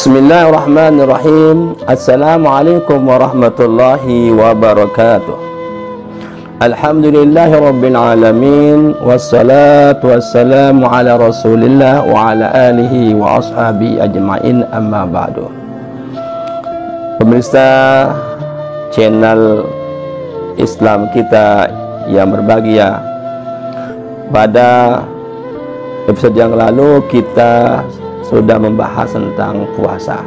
Bismillahirrahmanirrahim. Assalamualaikum warahmatullahi wabarakatuh. Alhamdulillahi rabbil alamin. Wassalatu wassalamu ala rasulillah wa ala alihi wa ashabi ajma'in, amma ba'du. Pemirsa channel Islam kita yang berbahagia, pada episode yang lalu kita sudah membahas tentang puasa.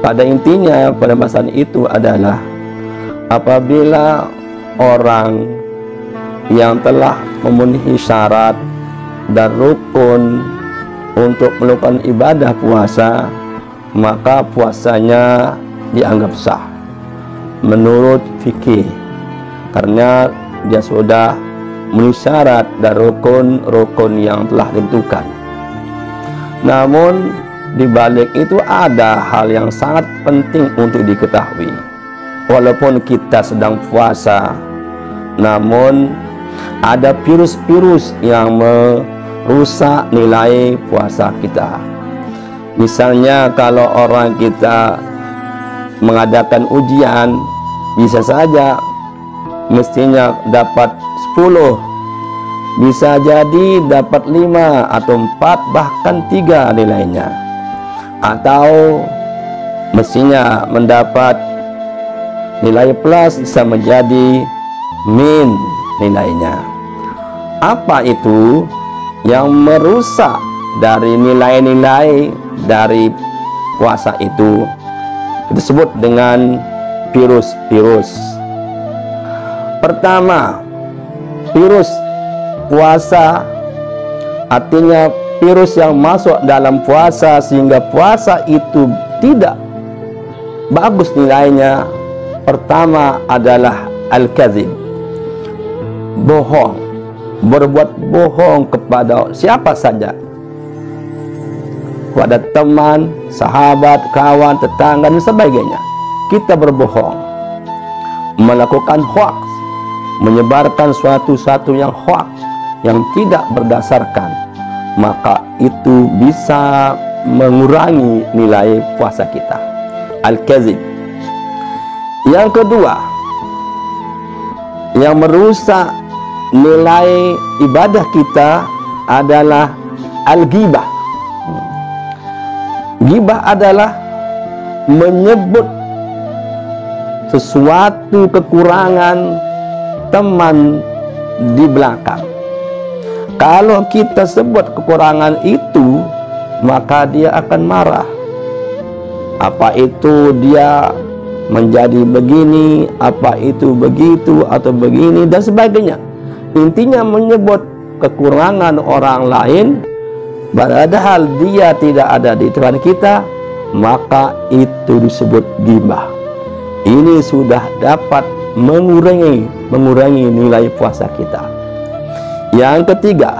Pada intinya pembahasan itu adalah apabila orang yang telah memenuhi syarat dan rukun untuk melakukan ibadah puasa, maka puasanya dianggap sah menurut fikih, karena dia sudah memenuhi syarat dan rukun-rukun yang telah ditentukan. Namun di balik itu ada hal yang sangat penting untuk diketahui. Walaupun kita sedang puasa, namun ada virus-virus yang merusak nilai puasa kita. Misalnya kalau orang kita mengadakan ujian, bisa saja mestinya dapat 10, bisa jadi dapat 5 atau 4 bahkan 3 nilainya, atau mestinya mendapat nilai plus bisa menjadi min nilainya. Apa itu yang merusak dari nilai-nilai dari puasa itu? Disebut dengan virus-virus. Pertama, virus puasa, artinya virus yang masuk dalam puasa sehingga puasa itu tidak bagus nilainya. Pertama adalah al-kadzib, bohong, berbuat bohong kepada siapa saja, kepada teman, sahabat, kawan, tetangga dan sebagainya. Kita berbohong, melakukan hoax, menyebarkan suatu yang hoax yang tidak berdasarkan, maka itu bisa mengurangi nilai puasa kita. Al-kadzib. Yang kedua, yang merusak nilai ibadah kita adalah al-ghibah. Ghibah adalah menyebut sesuatu kekurangan teman di belakang. Kalau kita sebut kekurangan itu, maka dia akan marah. Apa itu dia menjadi begini, apa itu begitu atau begini dan sebagainya. Intinya menyebut kekurangan orang lain, padahal dia tidak ada di depan kita, maka itu disebut ghibah. Ini sudah dapat mengurangi nilai puasa kita. Yang ketiga,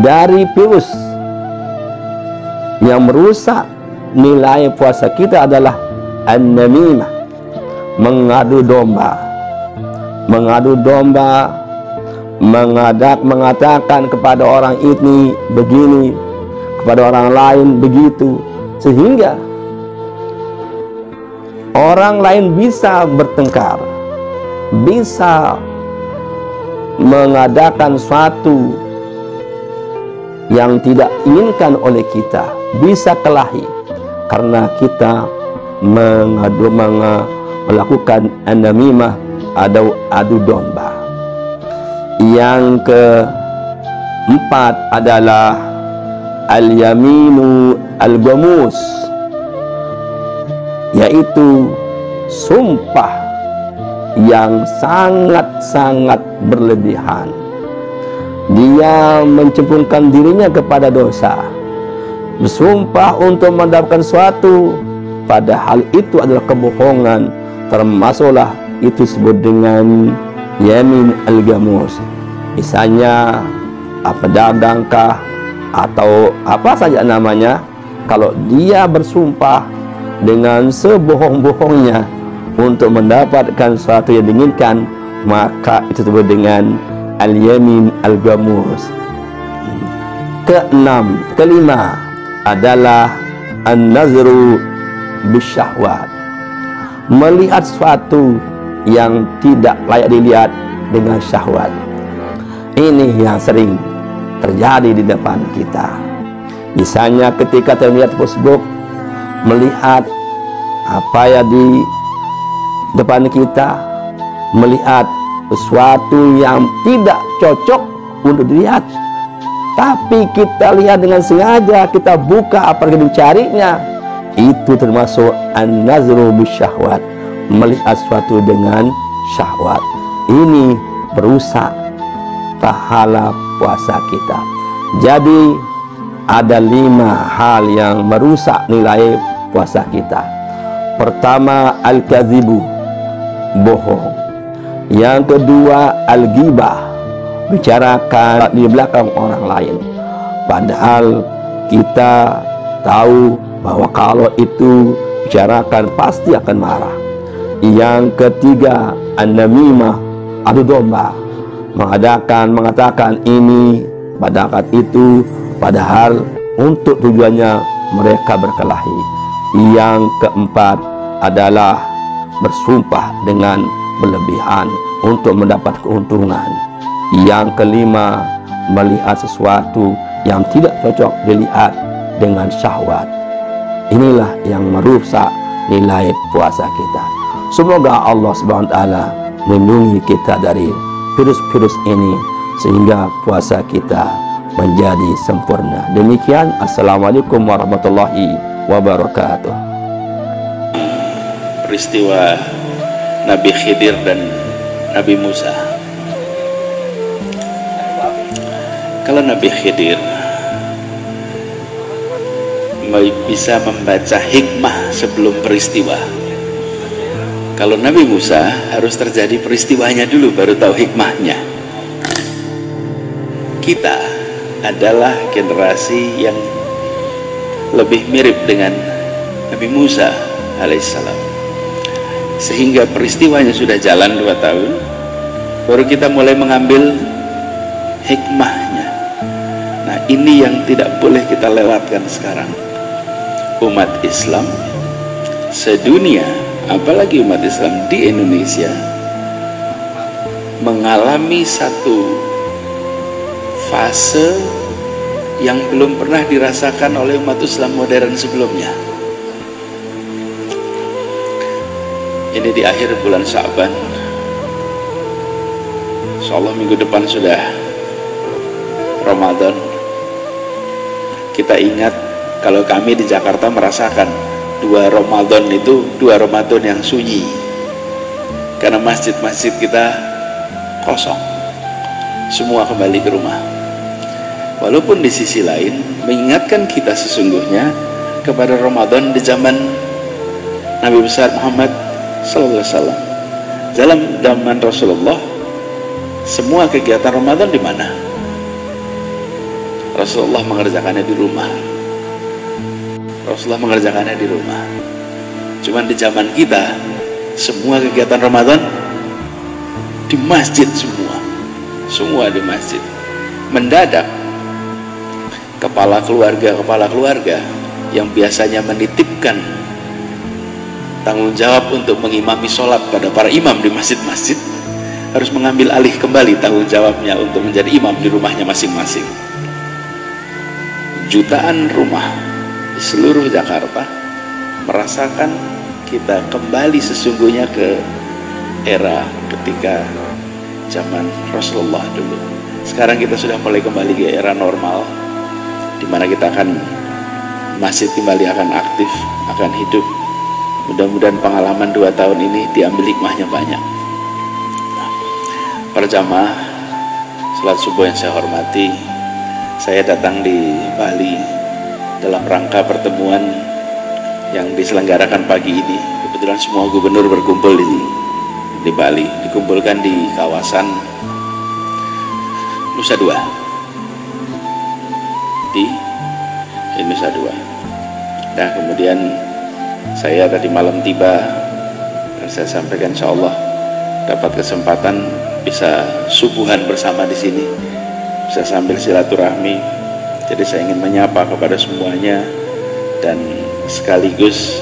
dari virus yang merusak nilai puasa kita adalah an-namimah, mengadu domba. Mengadu domba, mengatakan kepada orang ini begini, kepada orang lain begitu, sehingga orang lain bisa bertengkar, bisa mengadakan suatu yang tidak inginkan oleh kita, bisa kelahi karena kita melakukan an-namimah, adu domba. Yang keempat adalah al-yaminu al-ghamus, yaitu sumpah yang sangat-sangat berlebihan. Dia mencemplungkan dirinya kepada dosa, bersumpah untuk mendapatkan suatu, padahal itu adalah kebohongan. Termasuklah itu disebut dengan yamin al-ghamus. Misalnya pedagangkah atau apa saja namanya, kalau dia bersumpah dengan sebohong-bohongnya untuk mendapatkan sesuatu yang diinginkan, maka itu disebut dengan al-yamin al-ghamus. Kelima adalah an-nazru bisyahwat, melihat sesuatu yang tidak layak dilihat dengan syahwat. Ini yang sering terjadi di depan kita. Misalnya ketika kita melihat Facebook, melihat apa yang di depan kita, melihat sesuatu yang tidak cocok untuk dilihat, tapi kita lihat dengan sengaja, kita buka apa yang dicarinya, itu termasuk an-nazru bisyahwat, melihat sesuatu dengan syahwat. Ini merusak pahala puasa kita. Jadi ada 5 hal yang merusak nilai puasa kita. Pertama, al-kadzibu, bohong. Yang kedua, al-ghibah, bicarakan di belakang orang lain, padahal kita tahu bahwa kalau itu bicarakan pasti akan marah. Yang ketiga, an-namimah, adu domba, mengatakan ini, mengatakan itu, padahal untuk tujuannya mereka berkelahi. Yang keempat adalah bersumpah dengan berlebihan untuk mendapat keuntungan. Yang kelima, melihat sesuatu yang tidak cocok dilihat dengan syahwat. Inilah yang merusak nilai puasa kita. Semoga Allah Subhanahu wa taala melindungi kita dari virus-virus ini sehingga puasa kita menjadi sempurna. Demikian, assalamualaikum warahmatullahi wabarakatuh. Peristiwa Nabi Khidir dan Nabi Musa. Kalau Nabi Khidir bisa membaca hikmah sebelum peristiwa, kalau Nabi Musa harus terjadi peristiwanya dulu baru tahu hikmahnya. Kita adalah generasi yang lebih mirip dengan Nabi Musa alaihissalam, sehingga peristiwanya sudah jalan 2 tahun baru kita mulai mengambil hikmahnya. Nah, ini yang tidak boleh kita lewatkan sekarang. Umat Islam sedunia, apalagi umat Islam di Indonesia, mengalami satu fase yang belum pernah dirasakan oleh umat Islam modern sebelumnya. Ini di akhir bulan Sya'ban, insyaallah minggu depan sudah Ramadan. Kita ingat kalau kami di Jakarta merasakan 2 Ramadan itu 2 Ramadan yang sunyi, karena masjid-masjid kita kosong, semua kembali ke rumah. Walaupun di sisi lain mengingatkan kita sesungguhnya kepada Ramadan di zaman Nabi besar Muhammad sallallahu alaihi wasallam. Dalam zaman Rasulullah, semua kegiatan Ramadan di mana? Rasulullah mengerjakannya di rumah. Rasulullah mengerjakannya di rumah. Cuman di zaman kita, semua kegiatan Ramadan di masjid semua di masjid. Mendadak kepala keluarga yang biasanya menitipkan tanggung jawab untuk mengimami sholat pada para imam di masjid-masjid harus mengambil alih kembali tanggung jawabnya untuk menjadi imam di rumahnya masing-masing. Jutaan rumah di seluruh Jakarta merasakan kita kembali sesungguhnya ke era ketika zaman Rasulullah dulu. Sekarang kita sudah mulai kembali ke era normal, di mana kita akan masjid kembali akan aktif, akan hidup. Mudah-mudahan pengalaman 2 tahun ini diambil hikmahnya banyak. Para jamaah salat subuh yang saya hormati, saya datang di Bali dalam rangka pertemuan yang diselenggarakan pagi ini. Kebetulan semua gubernur berkumpul di Bali, dikumpulkan di kawasan Nusa Dua, di Nusa Dua. Nah, kemudian saya tadi malam tiba dan saya sampaikan insya Allah dapat kesempatan bisa subuhan bersama di sini, bisa sambil silaturahmi. Jadi saya ingin menyapa kepada semuanya dan sekaligus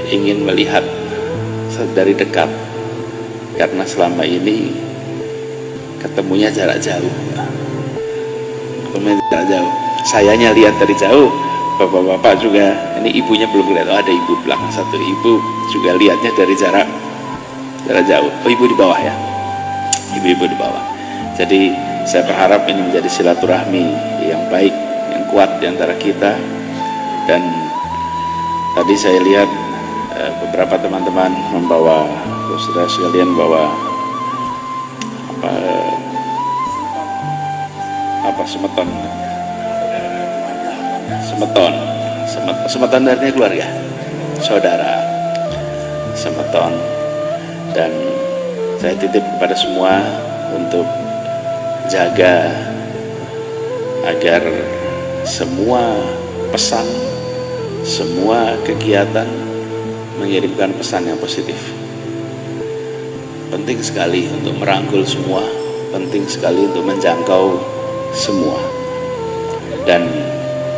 ingin melihat dari dekat, karena selama ini ketemunya jarak jauh. Sayanya lihat dari jauh, bapak-bapak juga, ini ibunya belum lihat. Oh, ada ibu belakang satu, ibu juga lihatnya dari jarak jauh. Oh, ibu di bawah ya, ibu-ibu di bawah. Jadi saya berharap ini menjadi silaturahmi yang baik, yang kuat di antara kita. Dan tadi saya lihat beberapa teman-teman membawa, saudara sekalian bawa semeton dari keluarga, saudara, semeton. Dan saya titip kepada semua untuk jaga agar semua pesan, semua kegiatan mengirimkan pesan yang positif. Penting sekali untuk merangkul semua, penting sekali untuk menjangkau semua. Dan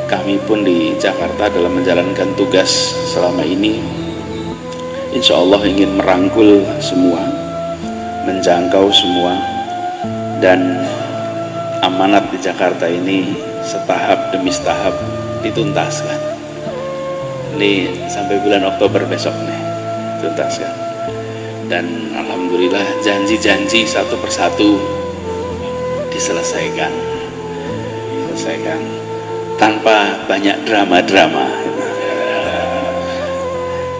kami pun di Jakarta dalam menjalankan tugas selama ini, insya Allah ingin merangkul semua, menjangkau semua, dan amanat di Jakarta ini setahap demi setahap dituntaskan. Ini sampai bulan Oktober besok nih, tuntaskan. Dan alhamdulillah janji-janji satu persatu diselesaikan tanpa banyak drama-drama,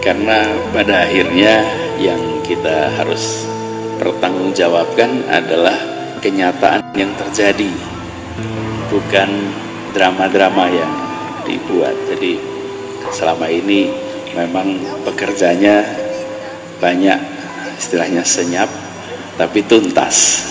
karena pada akhirnya yang kita harus pertanggungjawabkan adalah kenyataan yang terjadi, bukan drama-drama yang dibuat. Jadi selama ini memang pekerjanya banyak, istilahnya senyap tapi tuntas.